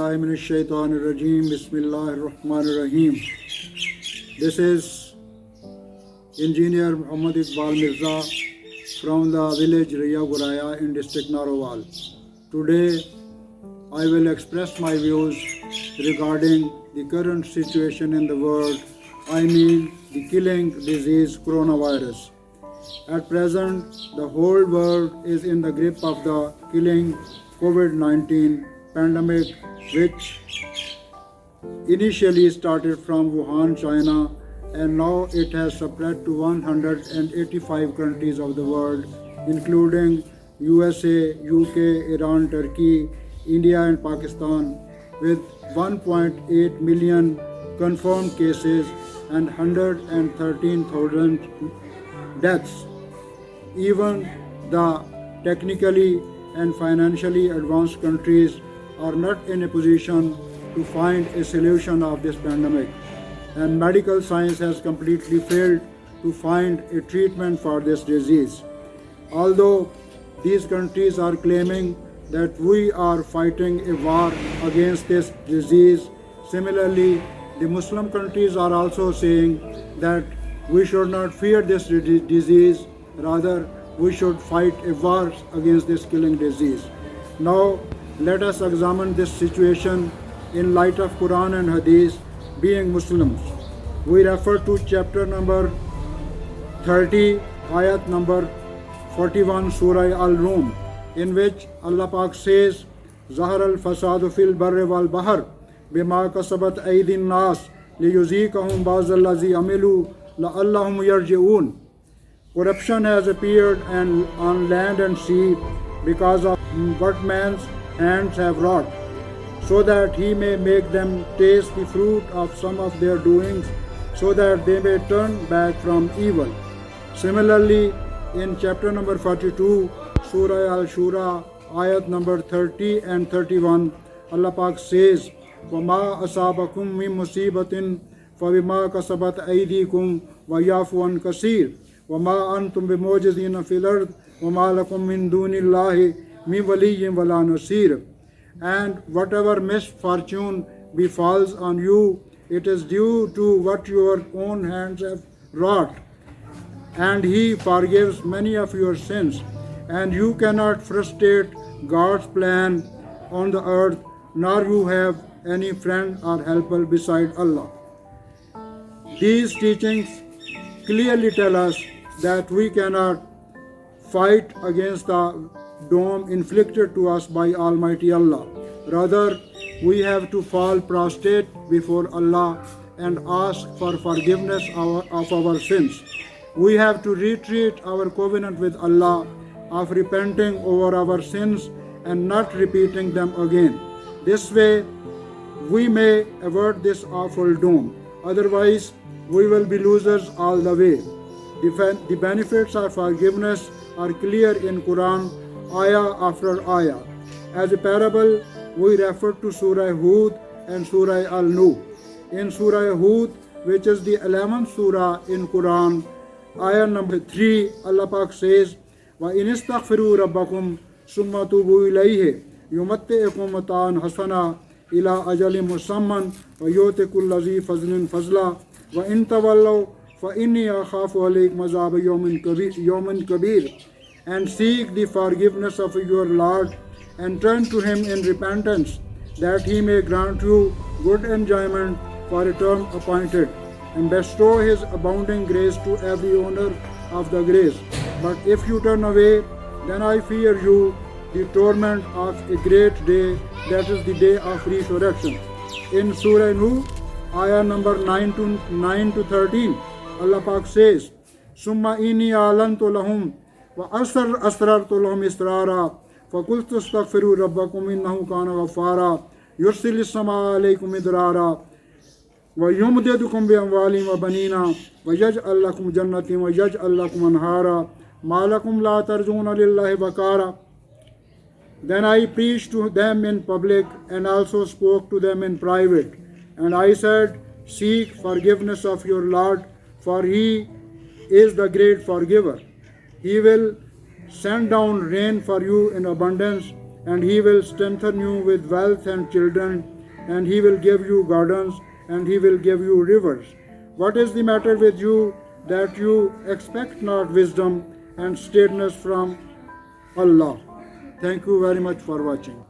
billahi minash shaitanir rajeem. Bismillahir rahmanir rahim. This is Engineer Muhammad Iqbal Mirza from the village Riya Guraya in district Narowal. Today I will express my views regarding the current situation in the world. I mean the killing disease coronavirus. At present, the whole world is in the grip of the killing COVID-19 pandemic, which initially started from Wuhan, China, and now it has spread to 185 countries of the world, including USA, UK, Iran, Turkey, India and Pakistan, with 1.8 million confirmed cases and 113,000 deaths. Even the technically and financially advanced countries are not in a position to find a solution of this pandemic, and medical science has completely failed to find a treatment for this disease. Although these countries are claiming that we are fighting a war against this disease, similarly the Muslim countries are also saying that we should not fear this disease, rather we should fight a war against this killing disease. Now let us examine this situation in light of Quran and Hadith. Being Muslims, we refer to chapter number 30, ayat number 41, Surah Al-Rum, in which Allah Pak says, Zahar al-fasadu fil barri wal bahr bima kasabat aydin nas liyuziqahum ba'dallazi amilu la'allahum yarji'un. Corruption has appeared on land and sea because of what man's hands have wrought, so that he may make them taste the fruit of some of their doings, so that they may turn back from evil. Similarly, in chapter number 42, Surah Al-Shura, ayat number 30 and 31, Allah Pak says, وَمَا أَصَابَكُم مِّن مُّصِيبَةٍ فَبِمَا كَسَبَتْ أَيْدِيكُمْ وَيَعْفُو عَن كَثِيرٍ وَمَا أَنْتُمْ بِمُعْجِزِينَ فِي الْأَرْضِ وَمَا لَكُم مِّن دُونِ اللَّهِ مِن وَلِيٍّ وَلَا نَصِيرٍ. And whatever misfortune befalls on you, it is due to what your own hands have wrought. And He forgives many of your sins. And you cannot frustrate God's plan on the earth, nor you have any friend or helper beside Allah. These teachings clearly tell us that we cannot fight against the doom inflicted to us by Almighty Allah. Rather, we have to fall prostrate before Allah and ask for forgiveness of our sins. We have to retreat our covenant with Allah of repenting over our sins and not repeating them again. This way, we may avert this awful doom. Otherwise, we will be losers all the way. The benefits of forgiveness are clear in Quran, ayah after ayah. As a parable, we refer to Surah Hud and Surah Al-Nuh. In Surah Hud, which is the 11th surah in Quran, ayah number 3, Allah Pak says, وَإِنِ اسْتَغْفِرُوا رَبَّكُمْ ثُمَّ تُوبُوا إِلَيْهِ يُمَتِّعْكُم مَتَاعًا حَسَنًا إِلَىٰ أَجَلٍ مُّسَمًّى وَيُؤْتِ كُلَّ ذِي فَضْلٍ فَضْلًا وَإِن تَوَلَّوْا فَإِنِّي أَخَافُ عَلَيْكُمْ عَذَابَ يَوْمٍ كَبِيرٍ. And seek the forgiveness of your Lord and turn to Him in repentance, that He may grant you good enjoyment for a term appointed, and bestow His abounding grace to every owner of the grace. But if you turn away, then I fear you the torment of a great day, that is the day of resurrection. In Surah Nuh, ayah number 9 to 13, Allah Pak says, Summa inni alantu lahum wa asrartu lahum israra فَقُلْتُ اسْتَغْفِرُوا رَبَّكُمْ إِنَّهُ كَانَ غَفَّارًا يُرْسِلِ السَّمَاءَ عَلَيْكُمْ مِدْرَارًا وَيُمْدِدْكُمْ بِأَمْوَالٍ وَبَنِينَ وَيَجْعَلْ لَكُمْ جَنَّاتٍ وَيَجْعَلْ لَكُمْ أَنْهَارًا مَا لَكُمْ لَا تَرْجُونَ لِلَّهِ وَقَارًا. Then I preached to them in public and also spoke to them in private. And I said, seek forgiveness of your Lord, for He is the great forgiver. He will send down rain for you in abundance, and He will strengthen you with wealth and children, and He will give you gardens, and He will give you rivers. What is the matter with you that you expect not wisdom and steadiness from Allah? Thank you very much for watching.